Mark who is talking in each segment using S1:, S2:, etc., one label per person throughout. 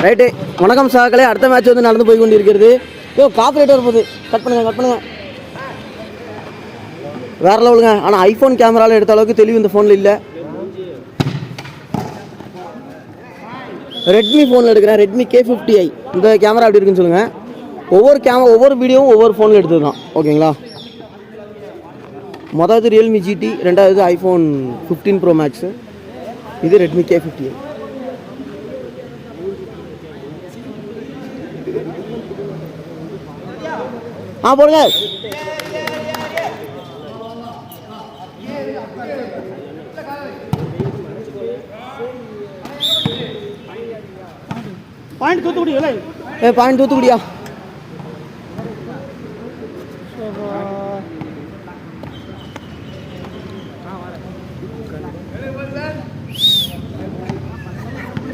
S1: Right. வணக்கம் சாக்களே. அடுத்த match வந்து நடந்து போய் கொண்டிருக்கிறது. காப்பரேட் வரும்போது கட் பண்ணுங்க. வேற லெவலுங்க. ஆனால் ஐஃபோன் கேமராவில் எடுத்த அளவுக்கு தெளிவு இந்த ஃபோனில் இல்லை. ரெட்மி ஃபோனில் எடுக்கிறேன். Redmi K50i. இந்த கேமரா எப்படி இருக்குன்னு சொல்லுங்கள். ஒவ்வொரு வீடியோவும் ஒவ்வொரு ஃபோனில் எடுத்துருக்கான். ஓகேங்களா? மொதல் ரியல்மி GT, ரெண்டாவது ஐஃபோன் 15 Pro Max, இது ரெட்மி K50i. போடுங்க. பாயிண்ட் தூத்துக்குடியா?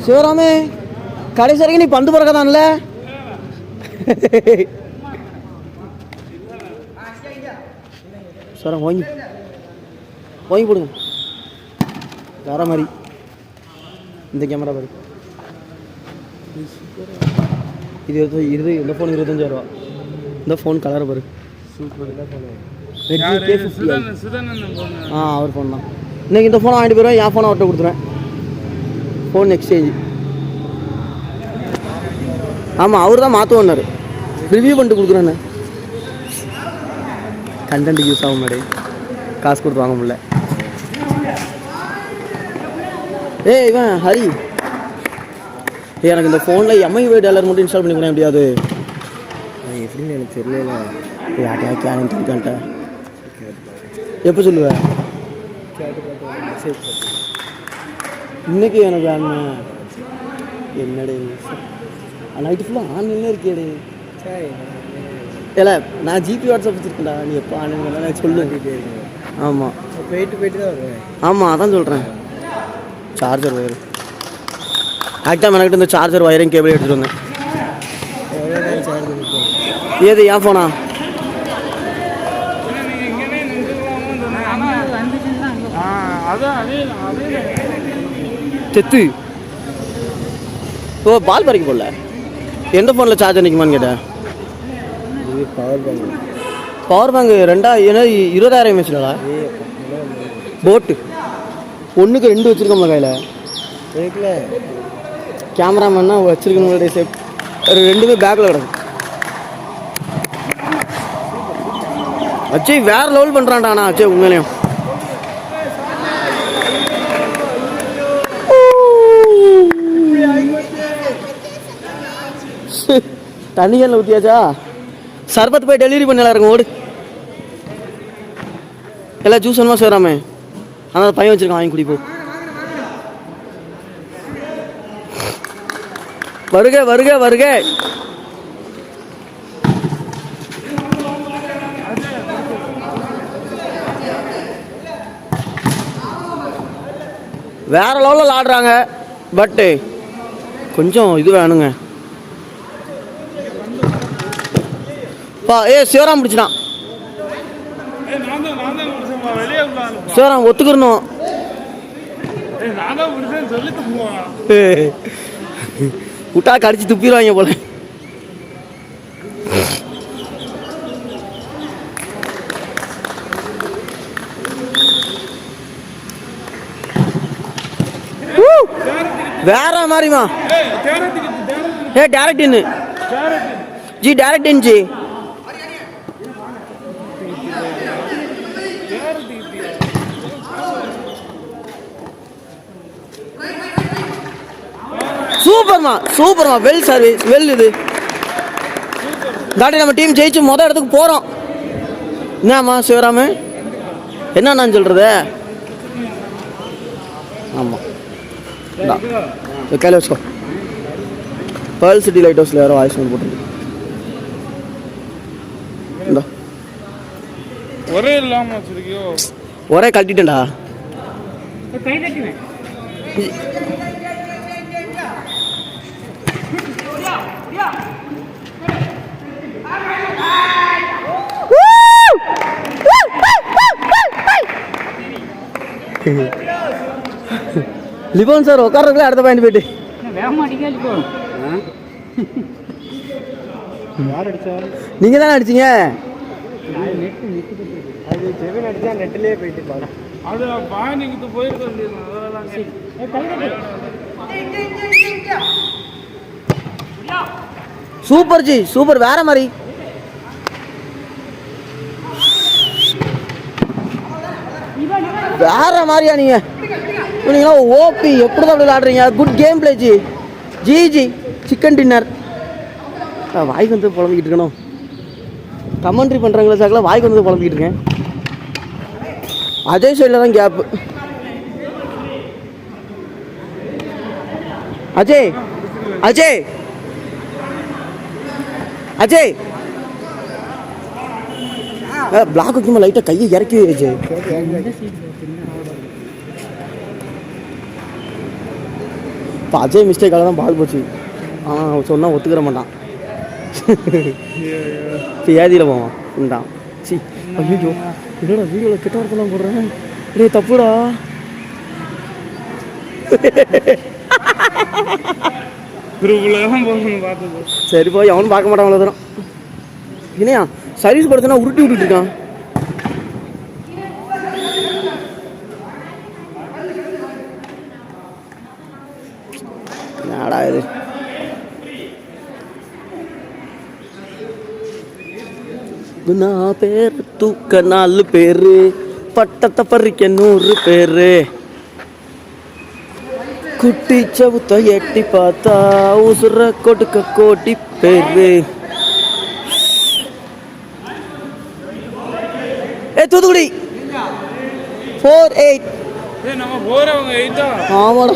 S1: சிவராமே, கடைசி வரைக்கும் நீ பந்து பிறக்கதான்ல? சார் வாங்கி போடுங்க. வேற மாதிரி இந்த கேமரா பாரு. இது இந்த ஃபோன் 25,000. இந்த ஃபோன் கலர் பாரு. Redmi K50i. அவர் ஃபோன் தான். இன்னைக்கு இந்த ஃபோனை வாங்கிட்டு போயிடுவேன். என் ஃபோனை அவர்கிட்ட கொடுத்துருவேன். Phone exchange. ஆமாம், அவர் தான் மாற்றுவார். ரிவ்யூ பண்ணிட்டு கொடுக்குறேன்னு. கண்டென்ட் யூஸ் ஆகும் மேடே. காசு கொடுத்து வாங்க முடியல. இவன் ஹரி, எனக்கு இந்த ஃபோனில் MI டாலர் மட்டும் இன்ஸ்டால் பண்ணி பண்ண முடியாது. எப்படின்னு எனக்கு தெரியல. யார்ட்டையா எப்போ சொல்லுவேன்? இன்னைக்கு எனக்கு வேணும். என்னடே நைட்டு ஃபுல்லாக ஆன்லைன்ல இருக்கேடே. இல்லை, நான் ஜிபி வாட்ஸ்அப் வச்சுருக்கேன்டா. நீ எப்போ ஆன்லைன் நான் சொல்லு. ஆமாம், போயிட்டு தான் வருவேன். ஆமாம், அதான் சொல்கிறேன். சார்ஜர் வயரு ஆக்டாக எனக்கிட்ட இந்த சார்ஜர் வயரிங் கேபிள் எடுத்துகிட்டு வந்தேன். ஏது என் ஃபோனா? செத்து பால் பறிக்க போடல. எந்த ஃபோனில் சார்ஜர் நிற்குமான்னு கேட்டேன். பவர் பேங்க் 20,000 mAh போட்டு 1க்கு 2 வச்சுருக்கோம்ல கையில். கேமராமேன்னா வச்சுருக்கணுடைய சேஃப். ரெண்டுமே பேக்கில் கிடக்கும். அச்சே வேறு லெவல் பண்ணுறான்டாண்ணா. அச்சே உண்மையிலையும் தண்ணிகளில் ஊற்றியாச்சா? சர்பத்து போய் டெலிவரி பண்ணலாம் இருக்கும். ஓடு. எல்லாம் ஜூஸ் வேணுமா சேராமே? ஆனால் பையன் வச்சுருக்கான், வாங்கி குடிப்போம். வருக. வேற லெவலில் ஆடுறாங்க. பட்டு கொஞ்சம் இது வேணுங்க. சிவராம் பிடிச்சிட்டான். சிவராம் ஒத்துக்கிறணும். விட்டா கடிச்சு துப்பிடுவாங்க போல. வேற மாதிரிமா? டேரக்ட் இன்னு ஜி, டேரக்ட் இன் ஜி. சூப்பர்மா. Well service, well. இது தாண்டி நம்ம டீம் ஜெயிச்சு மொதல் இடத்துக்கு போகிறோம். என்னம்மா சிவராமு, என்ன நான் சொல்கிறது? ஆமாம், கையில் வச்சுக்கோ. பேர்ல் சிட்டி லைட் ஹவுஸில் யாரோ வாய்ஸ் வந்து போட்டுருக்கு. ஒரே கட்டிட்டேன்டா. லிபோன் சார் உட்கார்றதுக்குள்ள அடுத்த பாயிண்ட் போயிட்டு நீங்க தானே அடிச்சீங்க. சூப்பர் ஜி, சூப்பர், வேற மாதிரி. வேற மாதிரியா நீங்க ஓபி எப்படிதான் அப்படி விளையாடுறீங்க. குட் கேம் பிளே ஜி. G G chicken dinner. வாய்க்கு வந்து புலம்பிக்கிட்டு இருக்கணும். கமெண்ட்ரி பண்ணுறாங்களே சாக்கில் வாய்க்கு வந்து புலம்பிக்கிட்டு இருக்கேன். அதே சைடில் தான் கேப்பு. அஜய் அஜய் அஜய் பிளாக் வைக்குமா லைட்டாக கையை இறக்கி அஜய். இப்போ அஜய் மிஸ்டேக்காக தான் பால் போச்சு. சொன்னால் ஒத்துக்கிற மாட்டான். இப்போ ஏதியில் போவான் உண்டான். சி ஐயோ என்னடா வீடியோவில் கெட்ட வார்த்தைலாம் போடுறேன். டே தப்புடா. சரி போய் அவனும் பார்க்க மாட்டான். அவ்வளோ தூரம் என்னையா சர்வீஸ் படுத்தினா உருட்டி விட்டுட்டு இருக்கான். என்னடா இது. நான் பேர் தூக்க 4 பேரு, பட்டத்தை பறிக்க 100 பேரு, குட்டி சவுத்த எட்டி பார்த்தா உசுர கொடுக்க கோட்டி பேரு. தூத்துக்குடி 4-8. ஆமாடா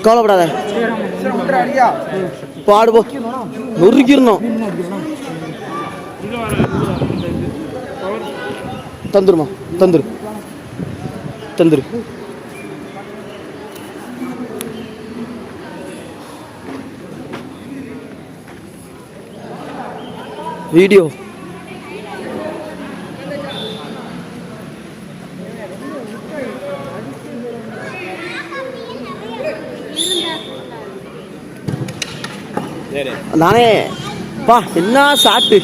S1: கவலைப்படாத. பாடுபோ நொறுக்கிடணும். தந்துருமா தந்துரு தந்துரு. வீடியோ நானே பா என்ன சாட்டு.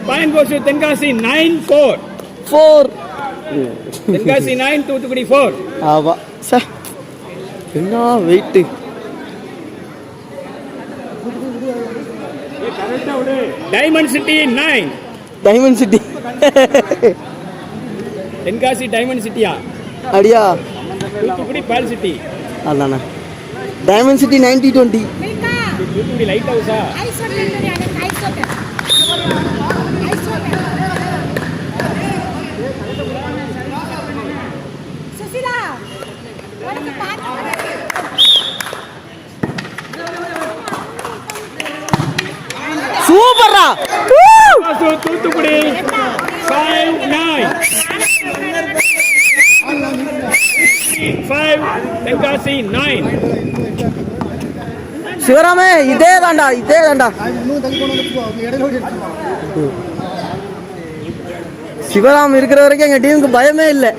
S2: Point goes Tenkasi 9-4. தென்காசி 9 தூத்துக்குடி 4.
S1: ஆவா சார் என்ன weight.
S2: Diamond city 9.
S1: Diamond city
S2: Tenkasi diamond சிட்டியா
S1: அடியா.
S2: Thoothukudi ball city.
S1: அதானே டைமண்ட் சிட்டி 90-20.
S2: தூத்துக்குடி லைட் ஹவுஸா.
S1: சூப்பர்ரா.
S2: தூத்துக்குடி 5-9. 5 தென்காசி 9.
S1: சிவராமே இதே தாண்டா இதே தாண்டா. சிவராம் இருக்கிற வரைக்கும் எங்க டீமுக்கு பயமே இல்லை.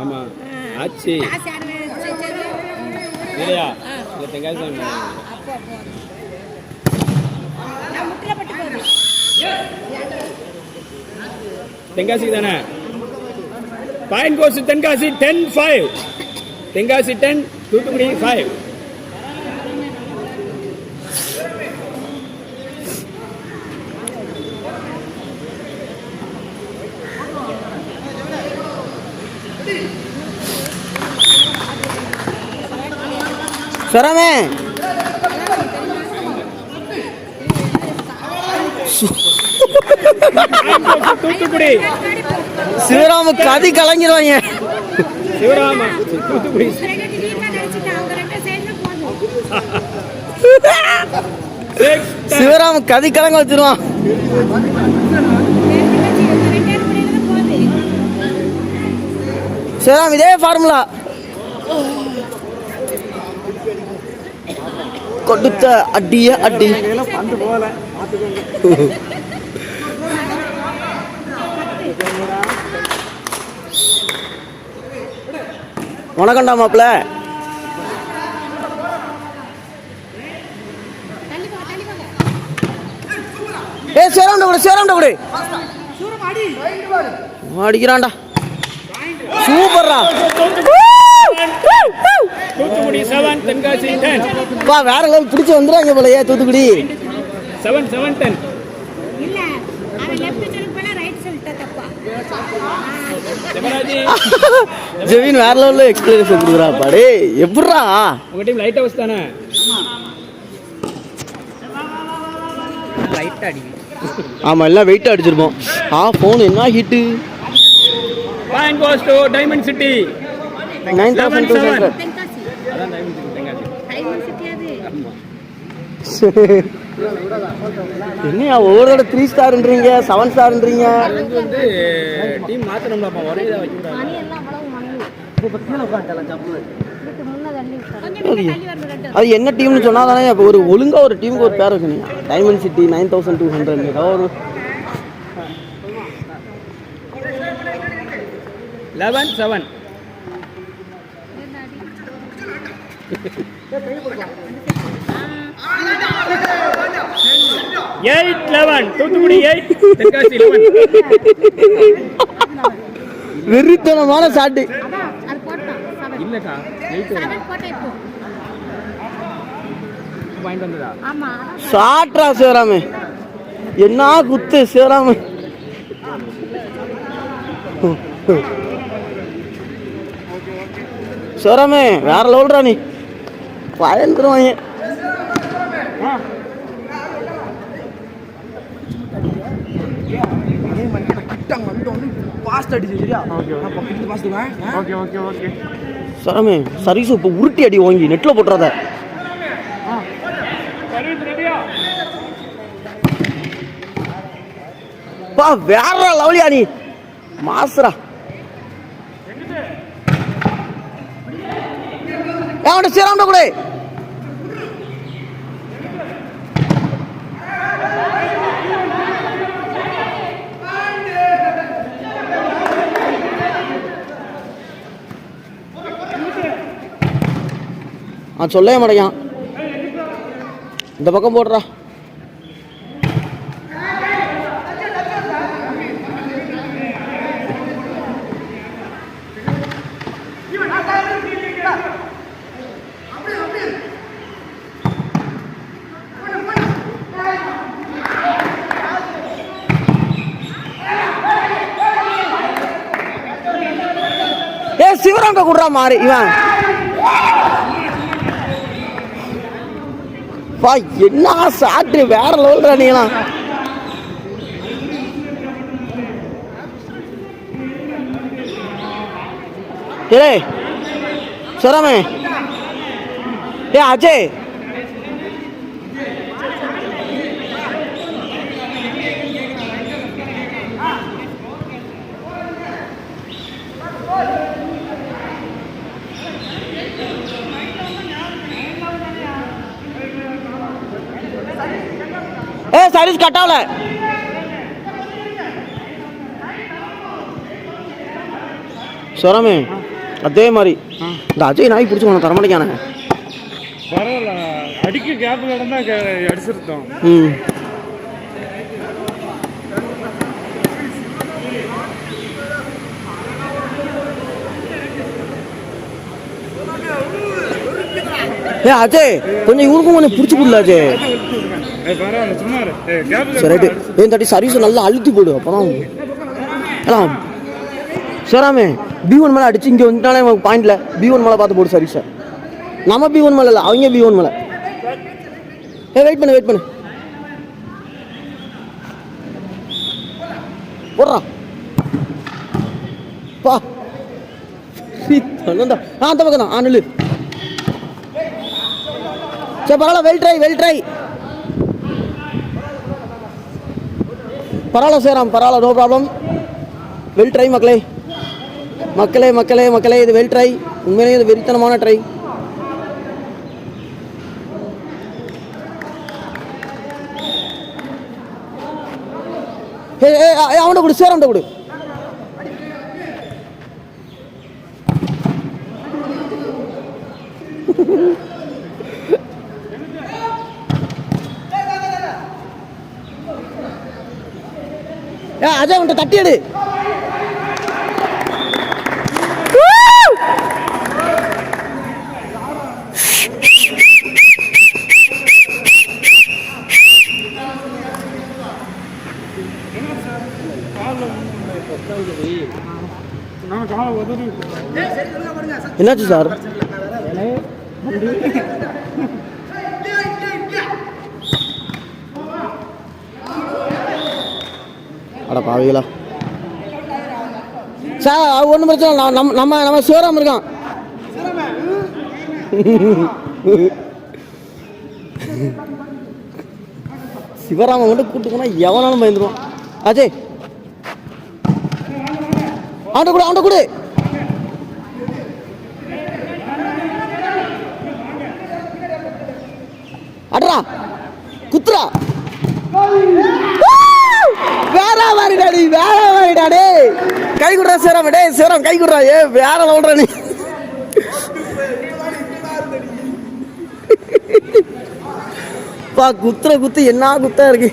S2: ஆமா ஆச்சி இல்லையா தென்காசி தென்காசி தானே. Point goes Tenkasi 10-5. தென்காசி 10 தூத்துக்குடி 5.
S1: சிவராமே
S2: தூத்துக்குடி
S1: சிவராம கதி கலங்கிடுவாங்க.
S2: சிவராம தூத்துக்குடி
S1: சிவராம கதி கலங்க வச்சிருவான். சிவராம் இதே ஃபார்முலா கொடுத்த அடிய அடி. வணக்கம்டா மாப்பிள்ள. ஏ சேராம்டா கூட அடிக்கிறான்டா. சூப்பர்ரா.
S2: தூத்துக்குடி 7 தென்காசி 10.
S1: பா வேற லெவல் பிடிச்சி வந்துடுறாங்க போலயே தூத்துக்குடி.
S2: 7-10.
S3: இல்ல அவன் லெஃப்ட் சைடு போனா ரைட் சைடு தப்பா.
S2: சிவராஜ்
S1: ஜெவின் வேற லெவல்ல எக்ஸ்பிளனேஷன் கொடுக்குறா பாடே. எப்படிரா
S2: உங்க டீம் லைட் ஹவுஸ் தானே? லைட் அடி.
S1: ஆமா எல்லாம் வெயிட் அடிச்சிருப்போம். ஃபோன் என்ன hit.
S2: Point goes to diamond city
S1: 9200.
S3: Tenkasi
S2: அதான் diamond city Tenkasi.
S3: Diamond city அது.
S1: என்னையா ஒவ்வொரு 3 ஸ்டார்ன்றீங்க 7 ஸ்டார்ன்றீங்க.
S2: அது வந்து டீம் மாத்தணும்லப்பா, ஒரே இதை வைக்க
S3: மணி எல்லாம் அவ்வளவு மணி. இதுக்கு முன்ன தள்ளி விட்டாங்க. கொஞ்சம் தள்ளி வரணும் ரெண்டு.
S1: அது என்ன டீம்னு சொன்னா தானே இப்போ ஒரு ஒழுங்கா ஒரு டீமுக்கு ஒரு பேர் இருக்குங்க. டைமண்ட் சிட்டி 9200 ஏதாவது ஒரு
S2: 11-7. 8-11. தூத்துக்குடி 8 தென்காசி 11.
S1: வெறித்தனமான சாட்டு.
S3: அதான் அது போட்டான்.
S2: இல்லக்கா 8
S3: 7 போட்டா இப்போ.
S2: பாயிண்ட் வந்ததா?
S3: ஆமா.
S1: சாட்ரா சிவராமு. என்ன குத்து சிவராமு. சிவராமு வேற லெவல்ரா நீ. பயந்துருவாங்க. சிவராமு சர்வீஸ் இப்போ உருட்டி அடி வாங்கி நெட்டில் போட்டுறத. பா வேற லெவலியா நீ. மாஸ்ரா அவன் சேராம கூட. சொல்லவே மாட்டேங்கான். இந்த பக்கம் போடுறா. சிவராங்க குடுறா மாறி இவன். என்ன சாட்டு வேற லெவல்ரா நீங்களா. ஏ சிவராமே. ஏ அஜய் சர்வீஸ் கட்டாவல. சிவராமே அதே மாதிரி இந்த அஜய் நாய் பிடிச்சி உனக்கு தரமாட்டேங்கானே.
S4: பரவாயில்ல, அடிக்க கேப் நடந்தா அடிச்சிருந்தோம்.
S1: ஏ அஜய் கொஞ்சம் இவனுக்கும் கொஞ்சம் பிடிச்சி கொடுல அஜய்.
S4: பரவாயில்ல சும்மா
S1: சரி ரைட்டு. ஏன் தட்டி சர்வீஸ் நல்லா அழுத்தி போடு. அப்போதான் சிவராமே B1 மேலே அடிச்சு இங்கே வந்துட்டாலே பாயிண்ட்ல B1 மேலே பார்த்து போடு சர்வீஸை. நம்ம B1 மேலே இல்லை, அவங்க B1 மேலே. வெயிட் பண்ணு போடுறா. பா அந்த பக்கம் தான் நில்லு. சரி பரவாயில்ல, வெல் ட்ரை பரவாயில்ல சேராம், பரவாயில்ல, நோ ப்ராப்ளம். வெல் ட்ரை மக்களே இது வெல் ட்ரை. உண்மையிலேயே இது வெறித்தனமான ட்ரை. அவன்கிட்ட கொடு, சேரவன்ட்ட கொடு. அஜய் அவன்கிட்ட தட்டி எடு. என்னாச்சு சார்? அட பாவிகளா சார், ஒன்றும் பிரச்சனை இல்லை. நம்ம சிவராம் இருக்கான். சிவராமன் மட்டும் கூப்பிட்டு போனால் எவனாலும் பயந்துருவான். அஜய் அவன்கிட்ட கொடு. அடரா குத்துரா. வேற மாதிரிடாடே. கை குடுறா சேரம். சேரம் கை குடுறா. வேற லவுடுறா நீ. பா குத்து என்ன குத்தா இருக்கு.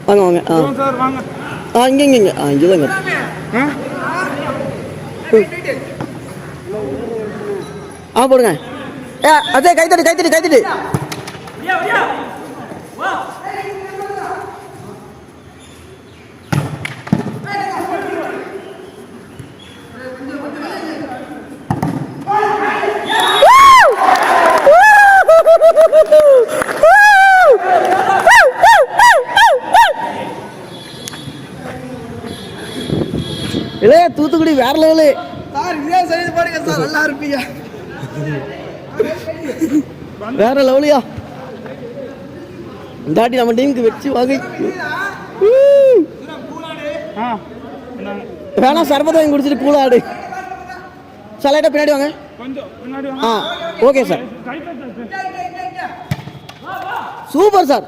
S1: வாங்க வாங்க. இங்கேதாங்க. போடுங்க. அதே கைத்தடி. இல்லையா தூத்துக்குடி வேற லெவலு சார். இதே சைடு பாருங்க சார், நல்லா இருப்பீங்க. வேற லெவலியா. இந்தாட்டி நம்ம டீமுக்கு வச்சு வாங்கி வேணா சர்பத்தை வாங்கி குடிச்சிட்டு கூலாடு. சார் லைட்டாக பின்னாடி வாங்க. Okay sir. Super sir.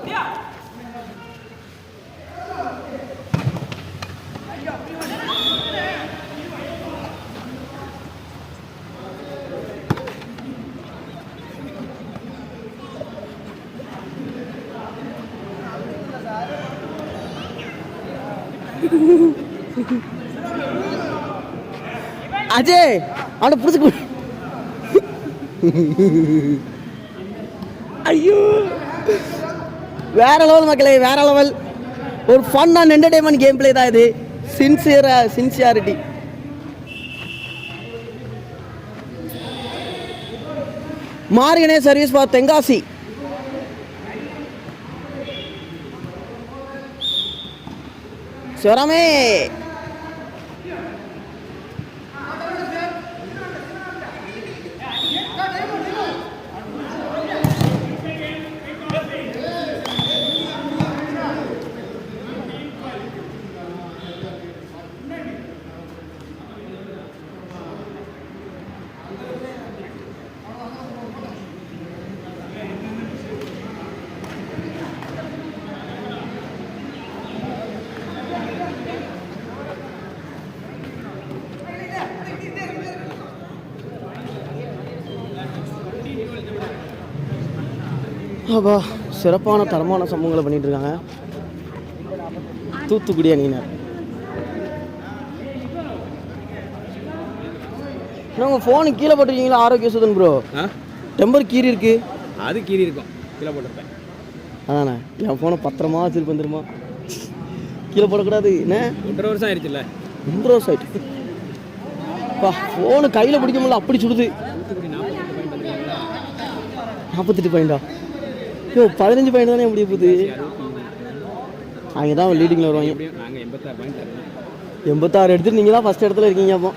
S1: Ajay அவனை பிடிச்சி. ஐயோ வேற லெவல் மக்களே, வேற லெவல். ஒரு fun and entertainment game play தான் இது. சின்சியாரிட்டி. மார்கனே சர்வீஸ் ஃபார் தென்காசி. சிவராமே அப்பா சிறப்பான தரமான சம்பவங்களை பண்ணிட்டு இருக்காங்க தூத்துக்குடி அணியினர். உங்கள் ஃபோனு கீழே போட்டிருக்கீங்களா? ஆரோக்கிய சுதன் ப்ரோ டெம்பர் கீறி இருக்கு.
S2: அது கீறி இருக்கும், கீழே போட்டிருப்பேன்.
S1: அதானே என் ஃபோனை பத்திரமா வச்சுட்டு வந்துருமா. கீழே போடக்கூடாது. என்ன
S2: 1.5 வருஷம் ஆயிடுச்சுல்ல?
S1: 2 வருஷம் ஆயிடுச்சு. அப்பா ஃபோனு கையில் பிடிக்க முடியல, அப்படி சுடுது. 48 பாயிண்டா? ஐயோ 15 பாயிண்ட் தானே முடிய போகுது. அவங்க தான் லீடிங்கில் வருவாங்க. 86 எடுத்துட்டு நீங்கள் தான் ஃபஸ்ட் இடத்துல இருக்கீங்க. அப்போ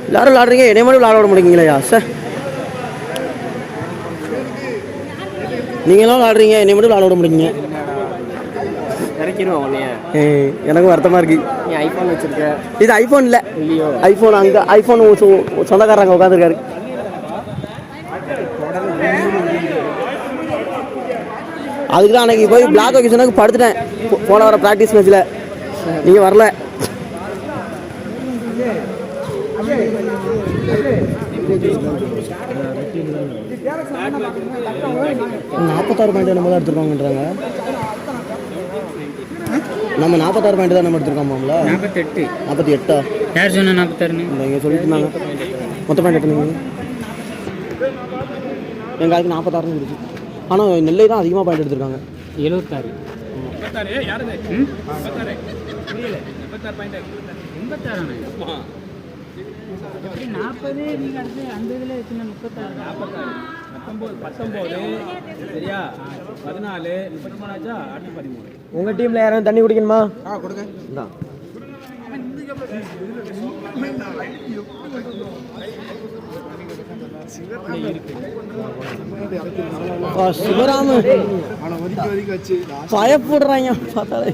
S1: எல்லாரும் விளாடுறீங்க, என்னை மட்டும் விளாட விட முடியுங்களா சார்? நீங்களாம் விளாடுறீங்க, என்னை மட்டும் விளாட விட முடியுங்க.
S2: இறக்கிடுவோம் உடனே.
S1: எனக்கும் வருத்தமாக இருக்குது.
S2: நீ ஐஃபோன் வச்சுருக்க?
S1: இது ஐஃபோன் இல்லை,
S2: இல்லையோ?
S1: ஐஃபோன் அங்கே ஐஃபோன் சொந்தக்காரங்க உட்காந்துருக்காரு. அதுக்கு தான் அன்னைக்கு போய் பிளாக் வைக்கேஷனுக்கு படுத்துட்டேன் போன வர ப்ராக்டிஸ் மேட்ச்சில். நீங்கள் வரல. $46 பாயிண்ட் நம்ம தான் எடுத்துருக்கோங்கன்றாங்க. நம்ம 46 பாயிண்ட் தான் நம்ம எடுத்துருக்கோம்ல. 48
S2: யார் சொன்னா 46?
S1: இங்கே சொல்லிட்டு இருந்தாங்க. மொத்த பாயிண்ட் எடுத்துருந்தீங்க. எங்கள் ஆளுக்கு 46 இருந்துச்சு. ஆனால் நெல்லை தான் அதிகமாக பாயிண்ட் எடுத்திருக்காங்க.
S2: 76. சரியா 14 33 ஆச்சா 13.
S1: உங்கள் டீமில் யாரும் தண்ணி குடிக்கணுமா?
S2: கொடுங்க.
S1: சிவராம பயப்படுறாங்க பார்த்தாலே.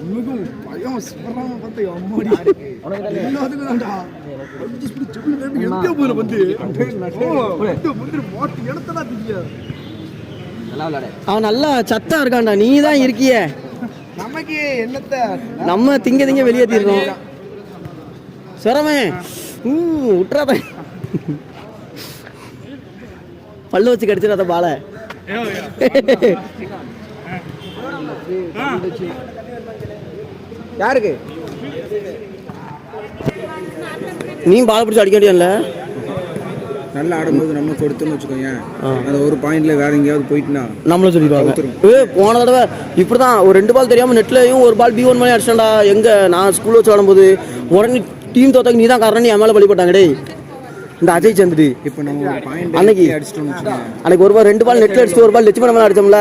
S1: அவன் நல்லா சத்தா இருக்கான்டா. நீ தான் இருக்கிய.
S2: நமக்கு என்னத்த
S1: நம்ம திங்க வெளியேற்றிருக்கோம். சிரமே விட்டுறாத. பல்லு வச்சு கடிச்சிடாத பால. யாருக்கு நீ பால் பிடிச்சி அடிக்க வேண்டியல.
S2: நல்லா ஆடும்போது நம்ம கொடுத்தோன்னு வச்சுக்கோங்க, அது ஒரு பாயிண்ட்ல வேற எங்கேயாவது போயிட்டுனா
S1: நம்மள சொல்லிடுவாங்க. போன தடவை இப்படிதான் ஒரு 2 பால் தெரியாம நெட்லயும் ஒரு பால் B1 மாதிரி அடிச்சான்டா. எங்க நான் ஸ்கூல் வச்சு ஆடும்போது உடனே டீம் தோத்தாக்கு நீ தான் காரணம். என் மேலே பழிப்பட்டாங்க டே இந்த அஜய் சந்துட்டு.
S2: இப்போ நம்ம
S1: அன்னைக்கு அன்னைக்கு ஒரு பால் 2 பால் நெட்ல அடிச்சுட்டு ஒரு பால் லட்சுமண மேலே அடிச்சோம்ல.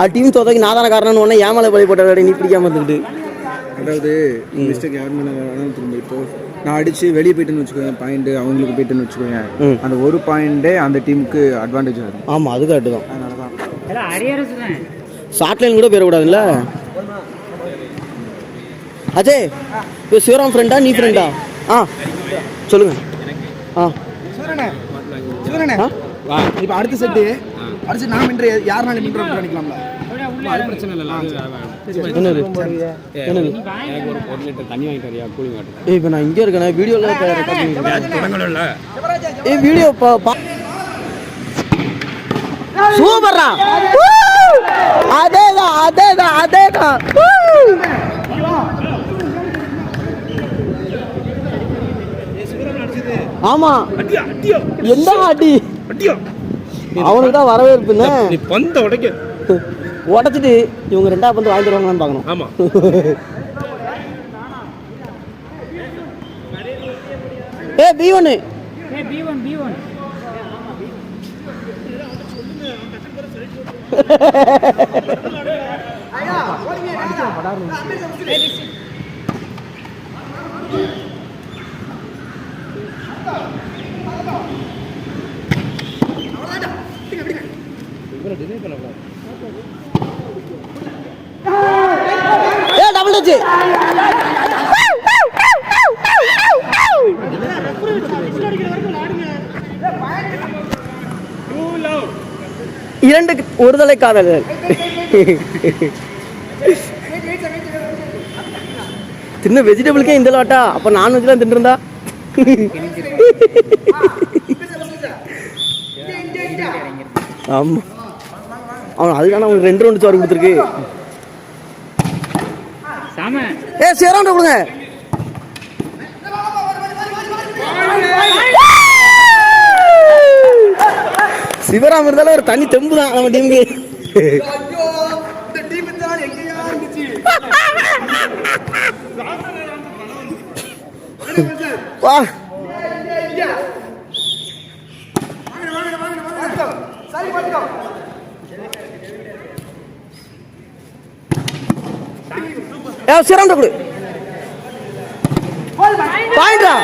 S1: அது டீம் தோத்தாக்கு நான் தானே காரணம்னு உடனே என் மேலே பழிப்பட்டாங்க. நீ பிடிக்காம இருந்துட்டு.
S2: அதாவது மிஸ்டேக் யார் மேலே வேணாலும் திரும்ப இப்போ நான் அடிச்சு வெளியே போயிட்டுன்னு வச்சுக்கோங்க, பாயிண்ட் அவங்களுக்கு போயிட்டுன்னு வச்சுக்கோங்க, அந்த ஒரு பாயிண்டே அந்த டீமுக்கு அட்வான்டேஜ் ஆகும்.
S1: ஆமாம் அது கரெக்டு தான்.
S2: அதனால தான்
S1: ஷார்ட் லைன் கூட போயிடக்கூடாதுல்ல. அஜய் இப்போ சிவராம் ஃப்ரெண்டா நீ ஃப்ரெண்டா? சொல்லுங்க.
S2: இப்போ அடுத்த செட்டு அடுத்து நான் மின்ற யாருனாலும் மின்ற பண்ணிக்கலாம்ல. பிரச்சனை இல்லை.
S1: என்னது என்னது
S2: தண்ணி வாங்கி தரியா கூலிங் வாட்டர்.
S1: இப்போ நான் இங்கே இருக்கேன் வீடியோவில் வீடியோ சூப்பர்ரா. அதேதான் அதேதான் அதேதான். ஆமா எந்த ஆட்டி அவனுக்கு தான் வரவேற்புன்னு உடச்சிட்டு இவங்க 2வது பந்து வாங்கி தருவாங்கன்னு பார்க்கணும்.
S2: ஆமா
S1: B1 டபுள் டச். இரண்டு ஒருதலை காதல்கள். தின்ன வெஜிடபிளுக்கே இந்த லாட்டா. அப்ப நான்வெஜ்லாம் தின்னுருந்தா. ஆமா அவன் அதுக்கான அவனுக்கு 2 ரவுண்டு சோறு கொடுத்துருக்கு. சேராண்ட கொடுங்க. சிவராம் இருந்தாலும் ஒரு தனி தெம்பு தான் நம்ம டீமுக்கு. வா சிறந்த கொடு பாயிண்டா.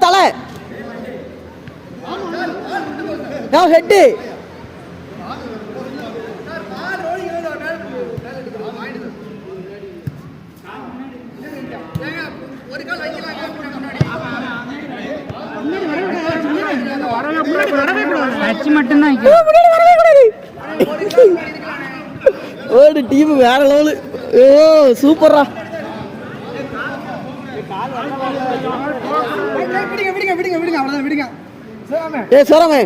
S1: தலை ஹெட்டு ஒரு டீம் வேற லெவலு. ஓ சூப்பரா. ஏ சோராமே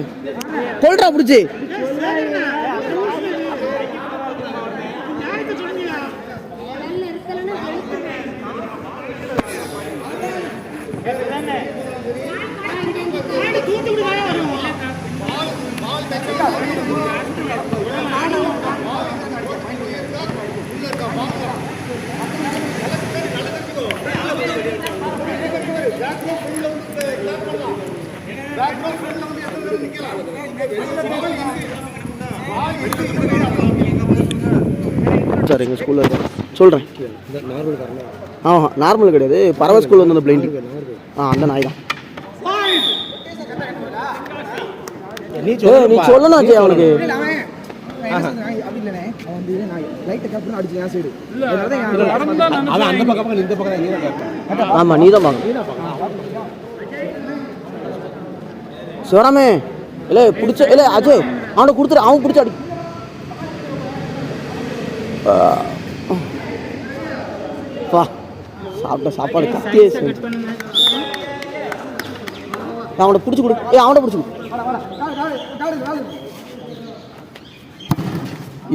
S1: சொல்றா பிடிச்சி. சார் எங்கள் ஸ்கூலில் சொல்கிறேன். ஆமாம் நார்மல் கிடையாது, பறவை ஸ்கூல் வந்து அந்த பிளைண்ட். அந்த நாய் தான். நீ சொல்லணும் ஜி அவனுக்கு. ஆமாம் நீ தான் வாங்க சிவராமே. இல்லை பிடிச்ச இல்லை அஜய் அவனை கொடுத்துரு, அவன் பிடிச்ச அடி. வா சாப்பிட்ட சாப்பாடு கத்தியே செஞ்சு அவனை பிடிச்சி கொடு. அவனை பிடிச்சி கொடு.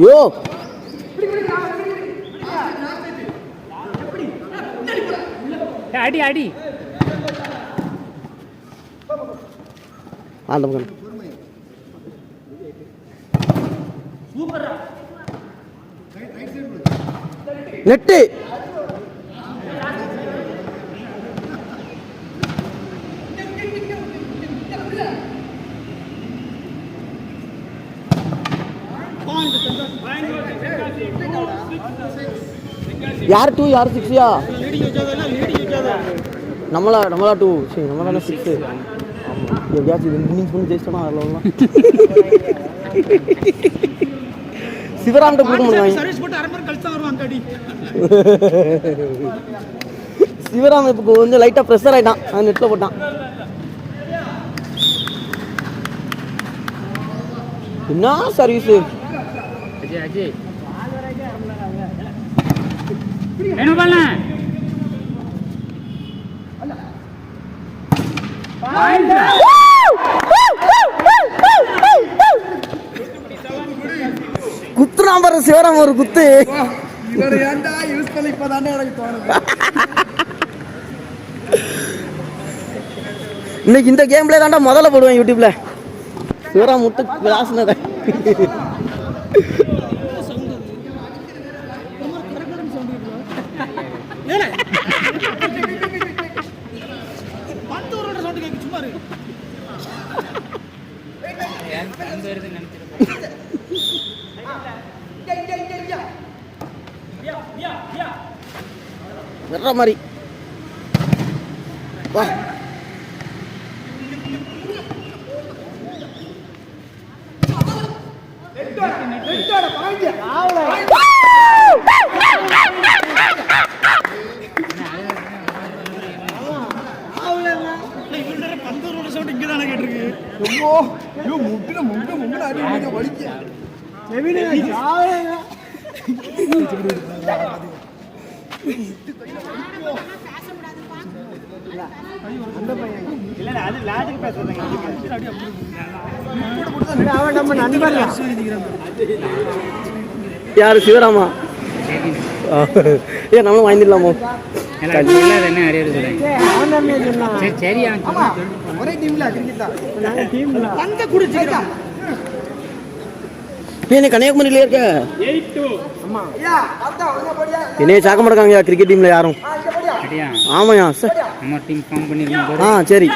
S1: யோ
S5: அடி அடி
S1: அந்த பக்கம் நெட்டு. யார் 2 யார் 6யா? நம்மளா 2. சரி நம்மளா 6. எப்படியாச்சும் இன்னிங்ஸ் பண்ணி ஜெயிச்சிட்டோம்னா அதில் சிவராம்கிட்ட கொடுக்க முடியும். சிவராம் இப்போ கொஞ்சம் லைட்டாக ப்ரெஷர் ஆகிட்டான், அது நெட்டில் போட்டான். என்ன சர்வீஸு குத்துறான் பாரு சிவராம் ஒரு குத்து. இன்னைக்கு இந்த கேம்ல தாண்டா முதல்ல போடுவேன் யூடியூப்ல. சிவராம் முட்டு கிளாஸ்னத வர்ற மாதிரி வா. யாரு சிவராமா? ஏ நம்மளும் வாங்கிடலாமோ? என்ன கன்னியாகுமரியிலே இருக்க என்னைய சாக்க மாட்டாங்க கிரிக்கெட் டீம்ல யாரும்.
S5: அப்படியா?
S1: ஆமாயா சார்.
S5: நம்ம டீம் ஃபார்ம் பண்ணிருக்கோம்.
S1: ஆ சரி.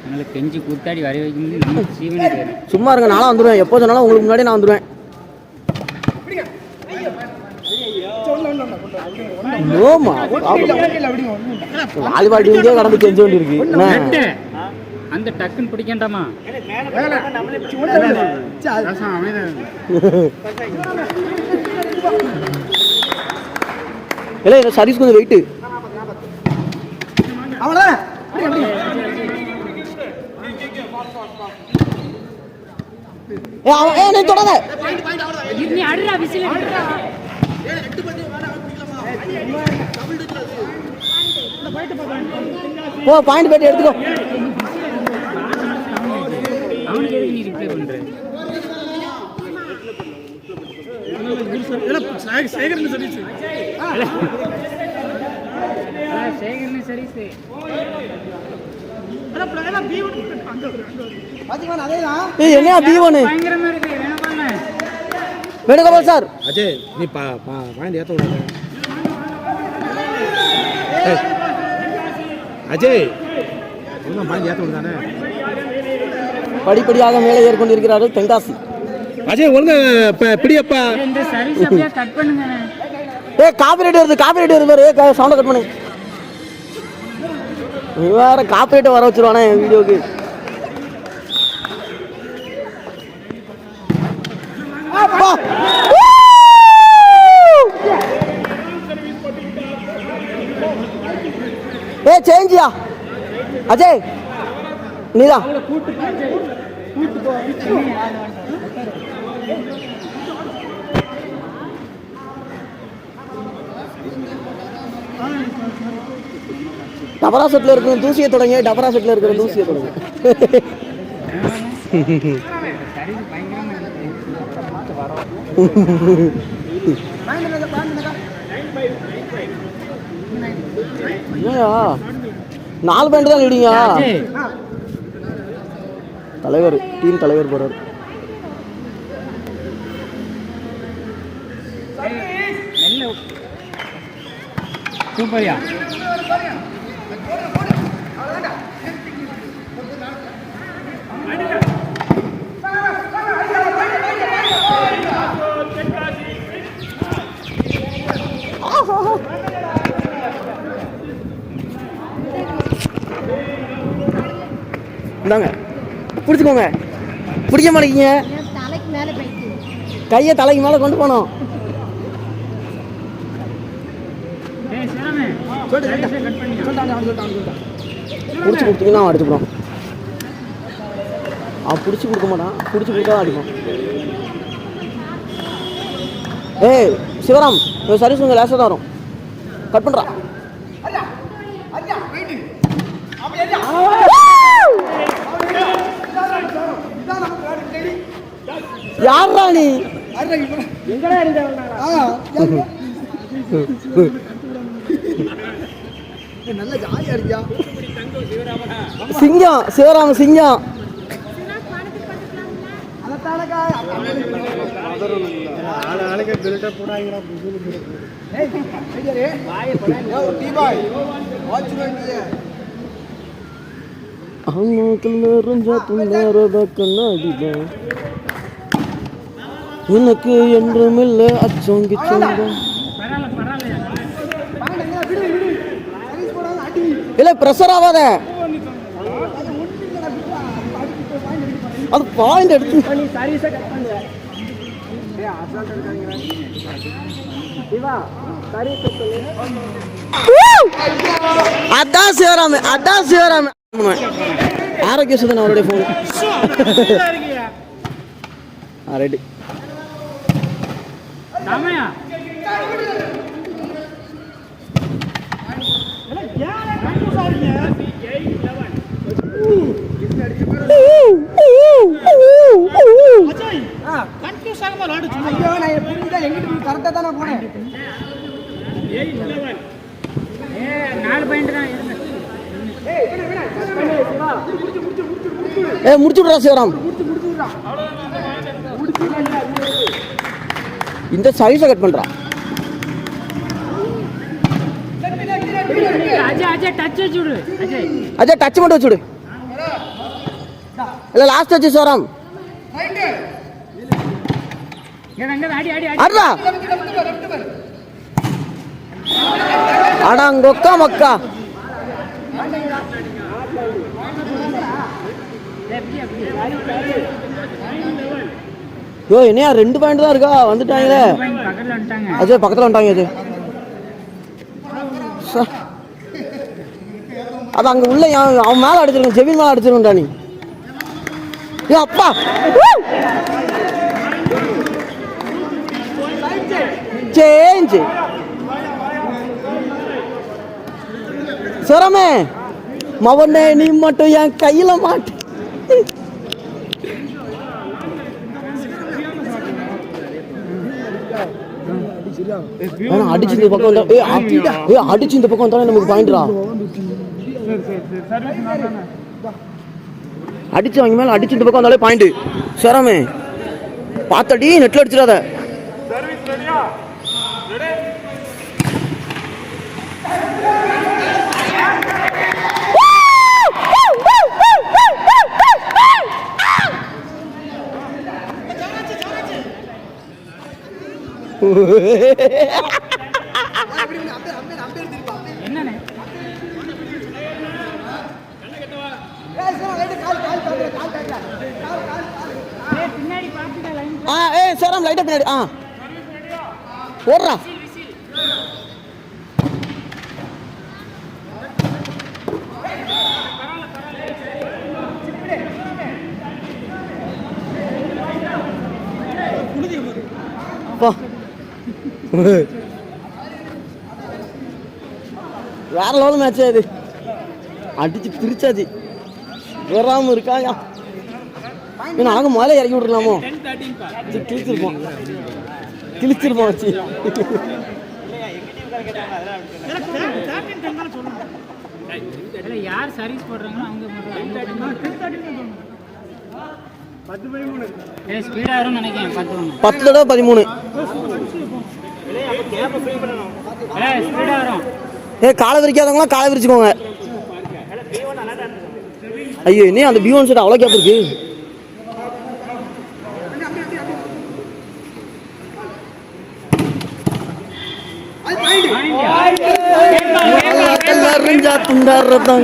S5: அதனால கெஞ்சி கூத்தாடி வர வைக்க முடியும். நம்ம சீவனே பேரு.
S1: சும்மா இருங்க, நானும் வந்துடுவேன். எப்போ சொன்னாலும் உங்களுக்கு முன்னாடி நான் வந்துடுவேன். வாலிபால் டீமுக்கே கடந்து கெஞ்ச வேண்டியிருக்கு.
S5: அந்த டக்குன்னு பிடிக்கண்டாமா?
S1: இல்லை இந்த சர்வீஸ் கொஞ்சம் வெயிட்டு. தொடாத.
S3: நீ அடிடா விசில் அடிடா.
S1: போ பாயிண்ட் பேட்டி எடுத்துக்கோ.
S5: அவனுக்கு எதுக்கு நீ ரிப்ளை பண்ற? சேகர்னு சர்வீஸ்.
S1: என்ன B1
S5: பயங்கரமா இருக்கு.
S1: வேணுகோபால் சார்.
S2: அஜய் நீ பாயிண்ட் ஏற்ற விடாத. அஜய் என்ன பாயிண்ட் ஏற்ற விடானே.
S1: படிப்படியாக மேலே ஏறிக்கொண்டிருக்கிறார்கள் தென்காசி.
S2: அஜய் ஒழுங்கா பிடியப்பா.
S5: இந்த சர்வீஸ் அப்படியே கட் பண்ணுங்க.
S1: காப்பிரைட் வருது, காப்பிரைட் வருது பாரு. சவுண்டை கட் பண்ணு. வேற காப்பிரைட்டை வர வச்சிருவானே என் வீடியோக்கு. சேஞ்சியா அஜய் நீதான். டபரா செட்டில் இருக்கிற தூசியை தொடங்க. டபரா செட்டில் இருக்கிற தூசியை தொடங்க. என்னையா 4 பாயிண்ட் தான் லீடிங்கா. தலைவர் டீம் தலைவர் போறாரு.
S5: சூப்பர்யா.
S1: இந்தாங்க பிடிச்சிக்கோங்க. பிடிக்க மாட்டேங்கிங்க.
S3: தலைக்கு மேலே போயிட்டு
S1: கையை தலைக்கு மேலே கொண்டு போனோம். பிடிச்சி கொடுத்தீங்கன்னா அவன் அடிச்சுப்போம். அவன் பிடிச்சி கொடுக்க மாட்டான். பிடிச்சி கொடுத்தா அடிப்பான். ஏய் சிவராம் சர்வீஸ் உங்கள் லேசாக தான் வரும். கட் பண்ணுறா. யாரா நீ? சிங்கம் சிவராம சிங்கம். உனக்கு என்றுமில்லை அச்சோங்கி சொந்தம். இல்லை ப்ரெஷர் ஆகாத. அது பாயிண்ட் எடுத்து அதான் சிவராம அதான் சிவராம. ஆரோக்கிய சுதன் அவருடைய ஃபோன். ரெடி
S3: கன்ஃபியூஸ் ஆகாம விளையாடு.
S2: ஐயோ நான் எப்படிதான் எங்கிட்ட கரெக்டா தான் நான் போனேன்.
S5: 4 பாயிண்ட் தான்.
S1: முடிச்சு விடுறா சிவராம். இந்த சைஸை கட் பண்ணுறா.
S5: அஜய் டச் வச்சு விடு.
S1: அஜய் டச் மட்டும் வச்சு விடு. இல்லை லாஸ்ட் வச்சு சோரம் அடா அடாங்கொக்கா மக்கா. யோ என்னையா 2 பாயிண்ட் தான் இருக்கா? வந்துட்டாங்களே அஜய், பக்கத்தில் வந்துட்டாங்க அஜய். அது அங்கே உள்ள அவன் மேலே அடிச்சிருக்கேன், ஜெபின் மேலே அடிச்சிருக்கா நீ. ஏ அப்பா சேஞ்ச் சரமே மவனே, நீ மட்டும் என் கையில மாட்டு. அடிச்சு இந்த பக்கம் வந்தா அடிச்சு இந்த பக்கம் வந்தாலும் நமக்கு பாயிண்ட்ரா. அடிச்சு அவங்க மேல அடிச்சு இந்த பக்கம் வந்தாலே பாயிண்ட். சரமே பார்த்தடி, நெட்ல அடிச்சிடாத.
S5: என்னண்ணே பின்னாடி பாத்துக்க லைன்.
S1: ஏய் சரம் லைட்டா பின்னாடி ஓடுறா. வேற லெவல் மேட்ச் இது. அடிச்சு பிரிச்சாச்சு. வராம இருக்காயா? நாங்க முதல்ல இறக்கி விட்டுருலாமோ? கிழிச்சிருப்போம் கிழிச்சிருப்போம் வச்சு.
S5: யார் சர்வீஸ் போடுறாங்களோ அவங்க 10 ஸ்பீடா வரும்னு நினைக்கிறேன்.
S1: 10 தடவை 13
S5: ஸ்பீடா வரும்.
S1: காலை விரிக்காதவங்களாம் காலை விரிச்சுக்கோங்க. ஐயோ என்ன அந்த B1 செட் அவ்வளோ கேப் இருக்கு.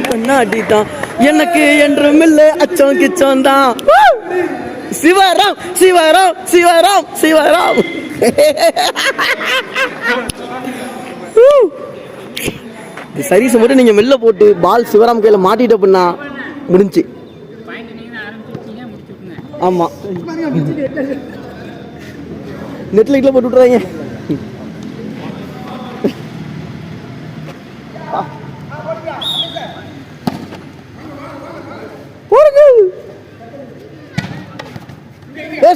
S1: கண்ணாடி தான் எனக்கு என்றும் இல்லை, அச்சம் கிச்சம் தான். சிவராம் சிவராம் சிவராம் சிவராம். சர்வீஸ் மட்டும் நீங்க மெல்ல போட்டு பால் சிவராம் கையில மாட்டிட்டு அப்படின்னா முடிஞ்சு. ஆமா நெட் லைட்ல போட்டு விட்டுறாங்க.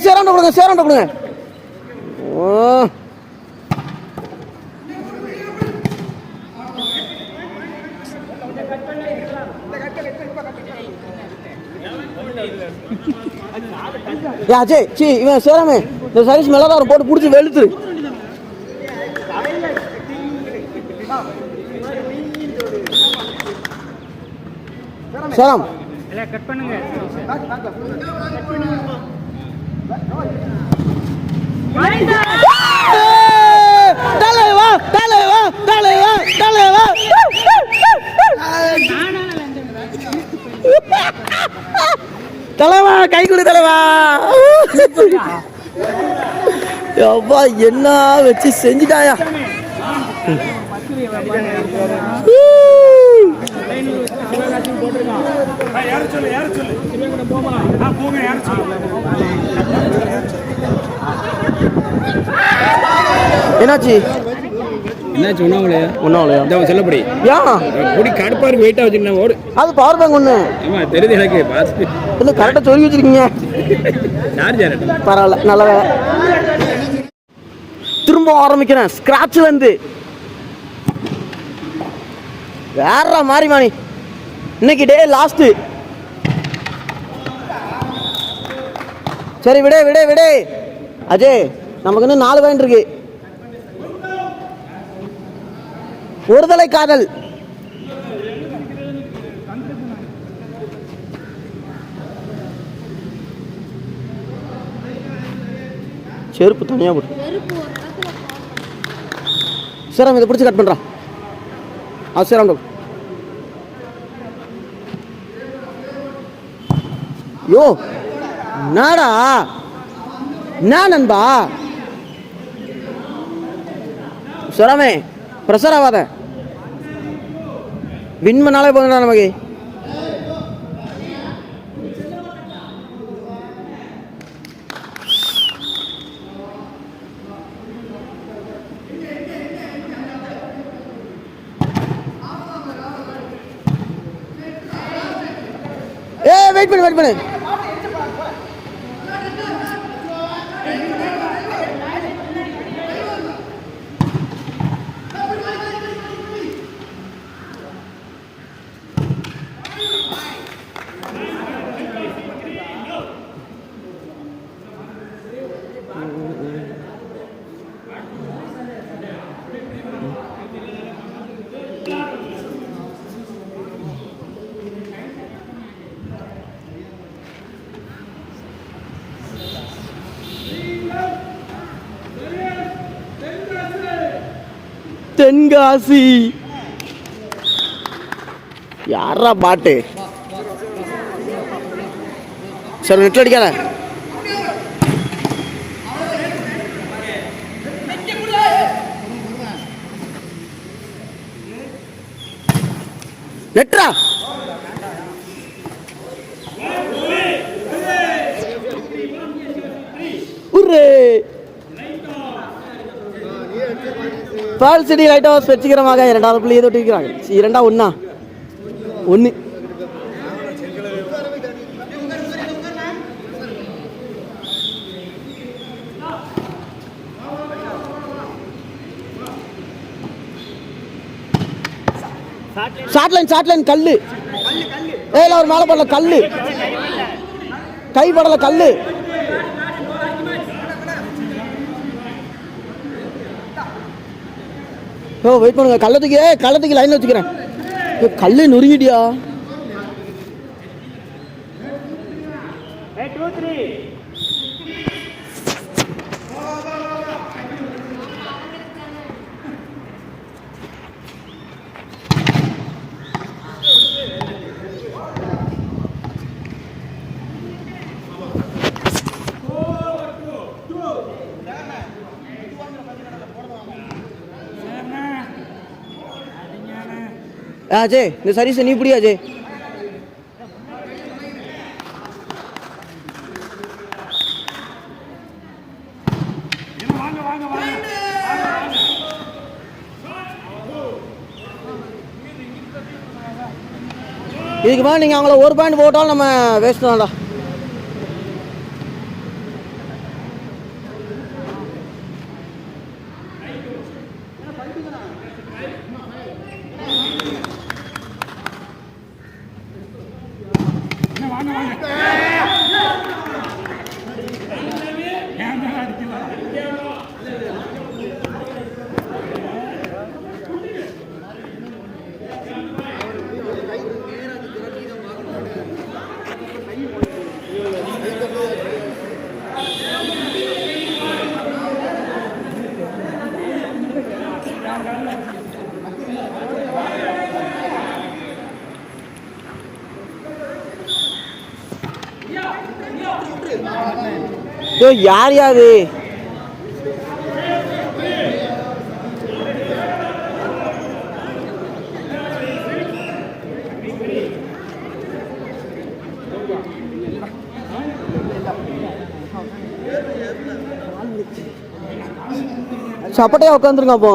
S1: சேராண்ட கொடுங்க, சேராண்ட கொடுங்க. அஜய் சி இவன் சேராமே இந்த சர்வீஸ் மேலே தான் போட்டு பிடிச்சி வெளுத்துரு. சேரம்
S5: கட் பண்ணுங்க. தலைவா தலைவா தலைவா தலைவா.
S1: தலைவா கை கொடு தலைவா. அப்பா என்ன வச்சு செஞ்சுட்டாயா. என்னாச்சு
S2: என்னாச்சு? ஒன்றாவலையா?
S1: ஒன்றாவலையா?
S2: சொல்லப்படி
S1: ஏன்
S2: பொடி கடுப்பா இருக்கு, வெயிட்டா வச்சுருந்தேன். ஓடு
S1: அது பவர் பேங்க் ஒன்று.
S2: ஆமா தெரியுது எனக்கு. பார்த்து
S1: இல்லை கரெக்டாக சொல்லி வச்சிருக்கீங்க.
S2: சார்ஜர்
S1: பரவாயில்ல நல்ல வேலை. திரும்ப ஆரம்பிக்கிறேன் ஸ்கிராட்ச்ல இருந்து. வேற மாதிரி மாணி இன்னைக்கு டே லாஸ்ட். சரி விடு விடு விடு அஜய், நமக்கு இன்னும் 4 பாயிண்ட் இருக்கு. ஒருதலை காதல். செருப்பு தனியாக போடு. சரி இதை பிடிச்சி கட் பண்ணுறான். சரி யோ நாடா நான் நண்பா சொராமே ப்ரெஷர் ஆகாத. வின் பண்ணாலே போதுடா நமக்கு. வெயிட் பண்ணு. தென்காசி யாரா பாட்டு? சரி நெட் அடிக்காத. நெட்ரா உர்ரே பால் சிட்டி லைட் ஹவுஸ் வெற்றிகரமாக 2வது புள்ளியை தொட்டிருக்கிறாங்க. 2-1 1. ஷார்ட்லைன் கல்லு. ஒரு மேலே படல கல்லு, கை படல கல்லு. வெயிட் பண்ணுங்க. கள்ளத்துக்கு லைன்ல வச்சுக்கிறேன். கல்லு நொறுங்கிட்டியா? அஜய் இந்த சர்வீஸ் நீ இப்படி அஜய். இதுக்கு மேலே நீங்கள் அவங்கள 1 பாயிண்ட் போட்டாலும் நம்ம வேஸ்ட் தான்டா. யார் யாது சப்பட்டையா உட்காந்துருங்க. அப்போ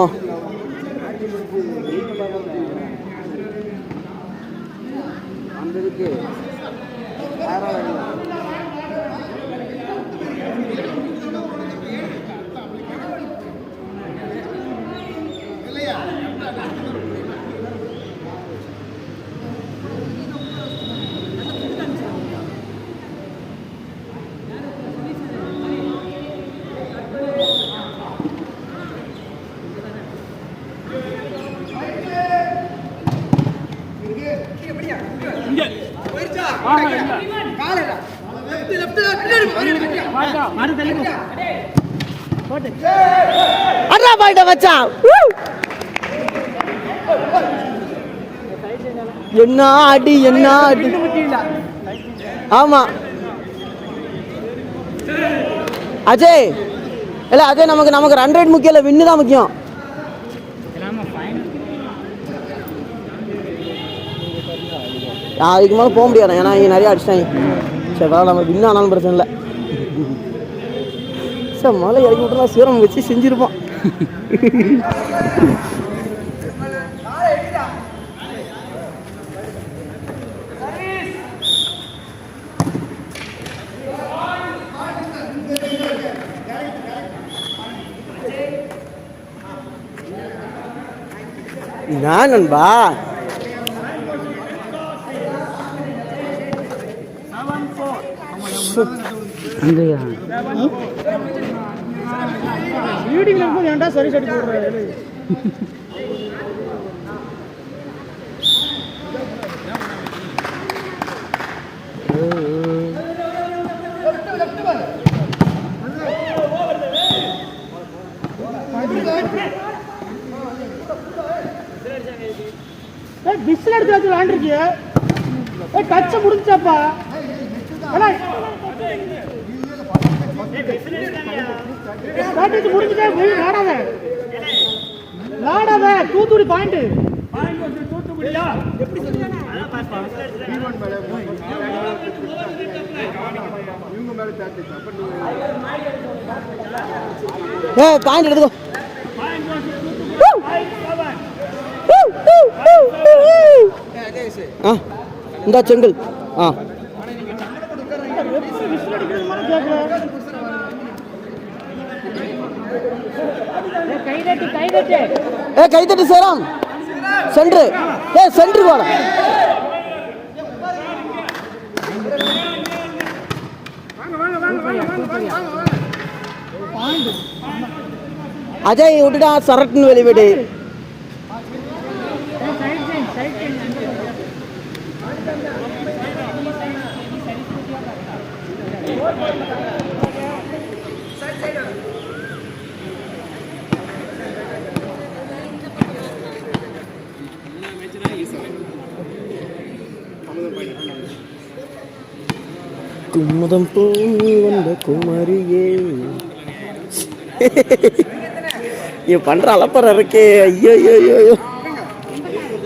S1: அண்ணா பாயிட்ட மச்சான். என்ன அடி என்ன அடி. ஆமா அஜய் இல்ல அஜய், நமக்கு ரன் ரேட் முக்கியம் இல்லை, வின்னு தான் முக்கியம். அதுக்கு மேலே போக முடியாது, ஏன்னா இங்கே நிறைய அடிச்சிட்டாங்க. சரி நம்ம வின்னு ஆனாலும் பிரச்சனை இல்லை. சார் மழை இறக்கி விட்டுனா சீரம் வச்சு செஞ்சுருப்பான். நான் நண்பா
S5: அங்கயா
S1: வீடிங்ல இருக்கும் ஏன்டா சரி சரி போடுறாரு. விசில் எடுத்து வச்சு விளாண்டுருக்கிய கச்சை முடிஞ்சாப்பா. முடிஞ்சுட்டே போய் விளாடாத தூத்துக்குடி பாயிண்ட். பாயிண்ட் எடுத்துக்கோ. இந்த செங்கல் கைதட்டு சேராம் சென்று சென்று போட. அஜய் விட்டுட்டா சரட்டுன்னு வெளிவிடு. குமுதம் பூமி வந்த குமரியே பண்ற அலப்பற இருக்கே. ஐயோ ஐயோ ஐயோ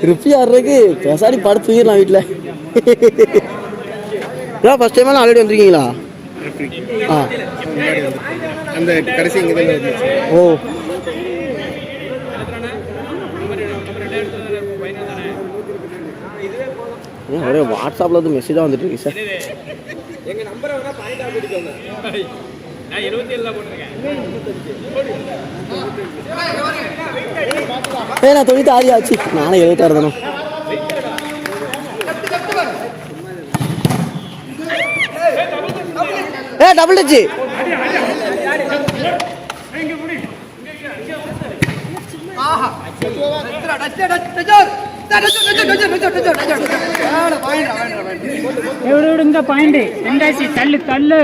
S1: ருப்பியா இருக்கு. பேசாடி படுத்து தூங்கிடலாம் வீட்டில். ஏன் ஃபர்ஸ்ட் டைம் ஆல்ரெடி வந்திருக்கீங்களா?
S2: அந்த கடைசி
S1: ஓ ஒரே வாட்ஸ்அப்பில் வந்து மெசேஜாக வந்துட்டு இருக்கு சார்.
S6: எங்கள் நம்பரை வேணா பாயிண்ட் ஆஃப் பண்ணிக்கோங்க. நான் 27 போட்டிருக்கேன்.
S1: நான் 96 ஆச்சு. நானும் 76 தானே. Double touch.
S5: எவ்வளோ பாயிண்ட் ரெண்டாச்சு. தள்ளு தள்ளு.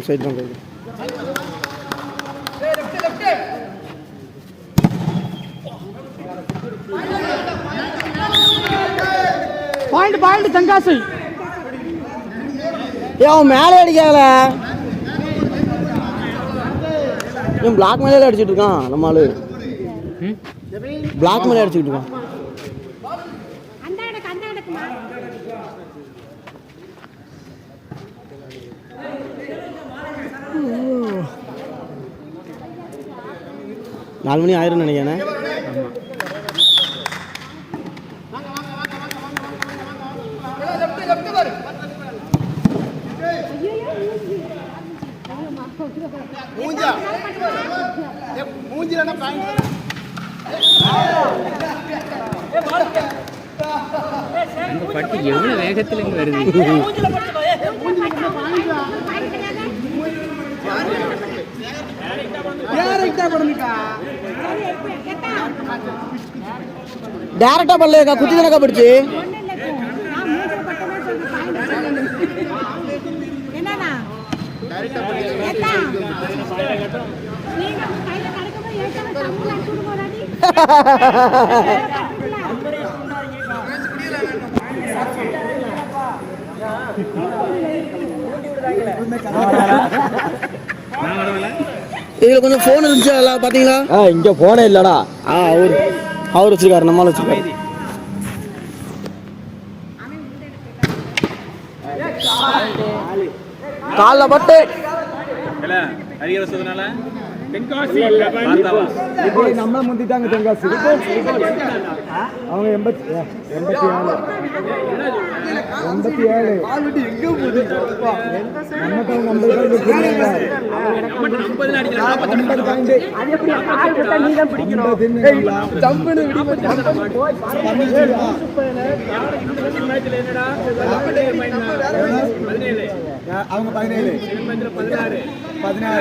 S1: சைட் பண்ணுறது பாயிண்ட் பாயிண்ட் தென்காசி. அவன் மேலே அடிக்காத பிளாக் மேலே அடிச்சுட்டு இருக்கான். நம்ம ஆளு பிளாக் மேலே அடிச்சுட்டு இருக்கான். நாலு மணி ஆயிரம் நினைக்கிறேன்.
S5: பட்டு எவ்வளவு வேகத்துல இங்க வருது.
S1: டேரக்டா பண்ணலையாக்கா, குத்தி தானக்கா பிடிச்சி.
S3: ஒண்ணும் இல்ல இப்போ. நான் மூஞ்சில பட்டதே சொல்றேன். என்னண்ணா? ஏத்தா? நீங்க உங்க கையில கிடைக்கும்போது ஏத்தாம தம்புல அடிச்சுட்டு போறாடி.
S1: இதுல கொஞ்சம் போன் இருந்துச்சு, அதெல்லாம் பாத்தீங்களா?
S2: இங்க போனே இல்லடா.
S1: அவர் வச்சிருக்காரு, நம்மளால வச்சிருக்காரு. காலில் பட்டு
S2: நம்ம முந்திட்டாங்க தென்காசி. அவங்க 87. அவங்க 17 16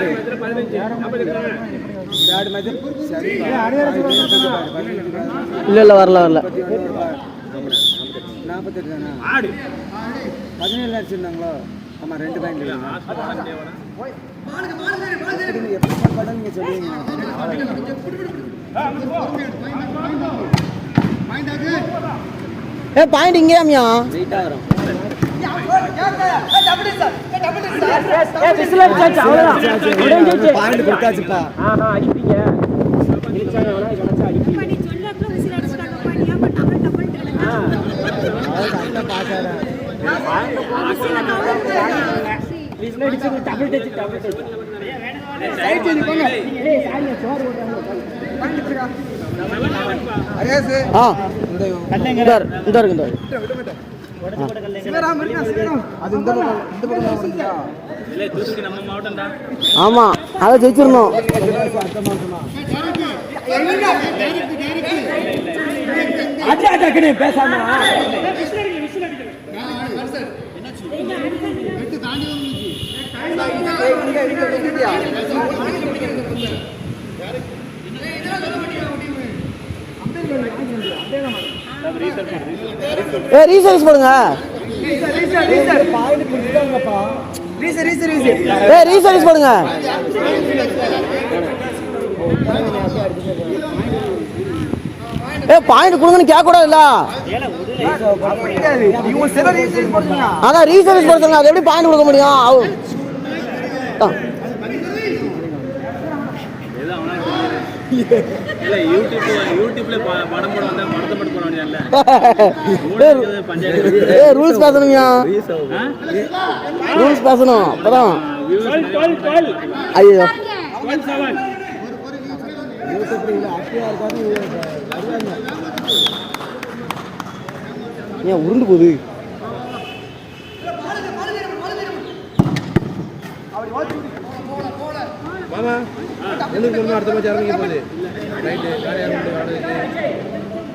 S1: இல்ல வரல
S2: 48 தானே 17 அடிச்சிருந்தாங்களோ? ஆமா 2 பாயிண்ட். நீங்க சொல்லுவீங்க.
S1: பாயிண்ட் இங்கே அம்மியா
S2: பாயிண்ட் கொடுத்தாச்சுப்பா.
S3: நீ சொல்லப்போ விசில் அடிச்சுட்டாங்க பாடி. ஏன் டபுள் டபுள்
S1: ஆமா அதை ஜெயிச்சிடணும். பேசாம ரீசர்ச் போடுங்க. ரீசர்ச் போடுங்க. பாயிண்ட் கொடுங்கன்னு கேட்க கூடாதுல்ல. அதான் ரீசர்ச் போட சொல்லுங்க. அது எப்படி பாயிண்ட் கொடுக்க முடியும்? ரூல்ஸ் பேசணும்யா, ரூல்ஸ் பேசணும். அப்பதான் ஐயோ ஏன் உருண்டு போகுது?
S2: அடுத்த மேட்ச் ஆரம்பிக்க போகுது.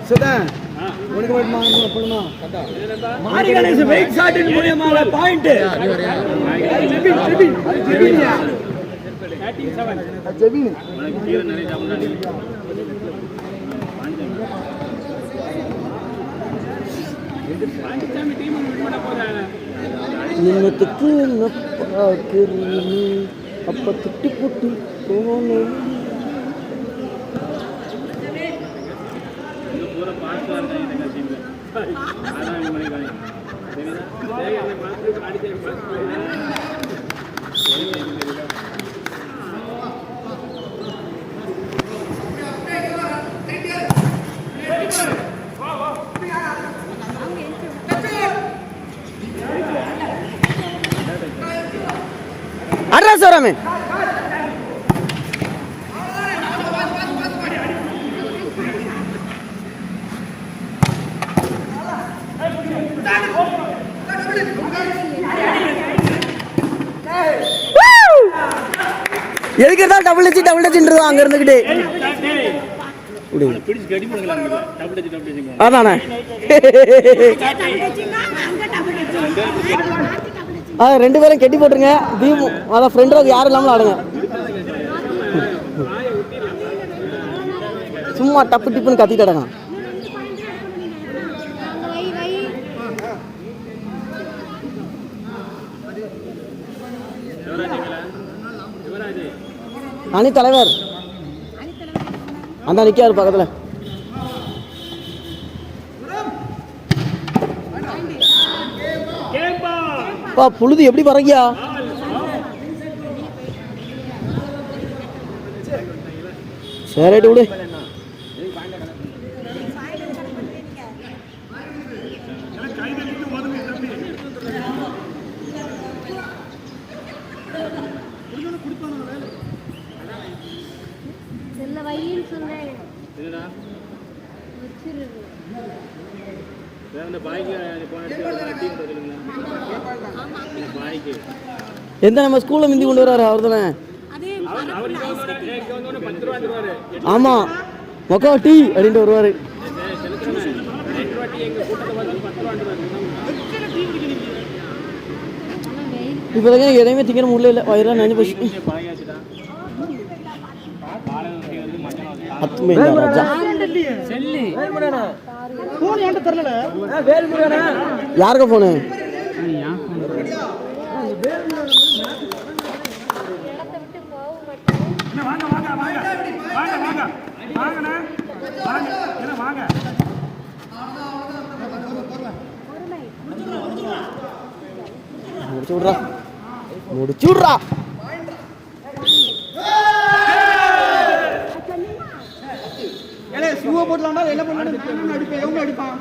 S2: சுதன் உனக்கு போடுமா? மாரி கணேஷ் வெயிட் ஷாட்டின் மூலமாக பாயிண்ட். ஜெபின்
S1: நின்னத்துக்கு அப்ப துட்டி புட்டி போகணும். அட்ரஸ் வராமே எதுக்கு இருந்தாலும் டபுள் டச்சுன்றது அங்க இருந்துகிட்டு அதானே. ரெண்டு பேரும் கெட்டி போட்டுருங்க. அதான் ஃப்ரெண்ட் யாரும் இல்லாமல் ஆடுங்க. சும்மா டப்பு டிப்புன்னு கத்திட்டு கிடக்கான்.
S3: அங்க வை வை.
S1: அணி தலைவர் அந்த நிற்காரு பக்கத்தில். பா புழுது எப்படி பறக்கியா? சரி விடு.
S3: செல்ல வைன்னு சொன்னேன். வச்சிருது.
S1: எந்த நம்ம ஸ்கூல்ல மிந்தி கொண்டு வர்றாரு அவர் தானே?
S3: அதே
S1: ஆமாம் மொக்கா டீ அப்படின்ட்டு வருவார். இப்போ எனக்கு எதையுமே திங்கிற முடியல இல்லை, வயிறுலாம் நினைஞ்சு போச்சு. 10 ராஜா யாருக்க போனு? முடிச்சு விட்றா, முடிச்சு விட்றா.
S2: ஷூவை போட்டலாம்டா, என்ன பண்ணு அடிப்பேன், எவங்க அடிப்பான்.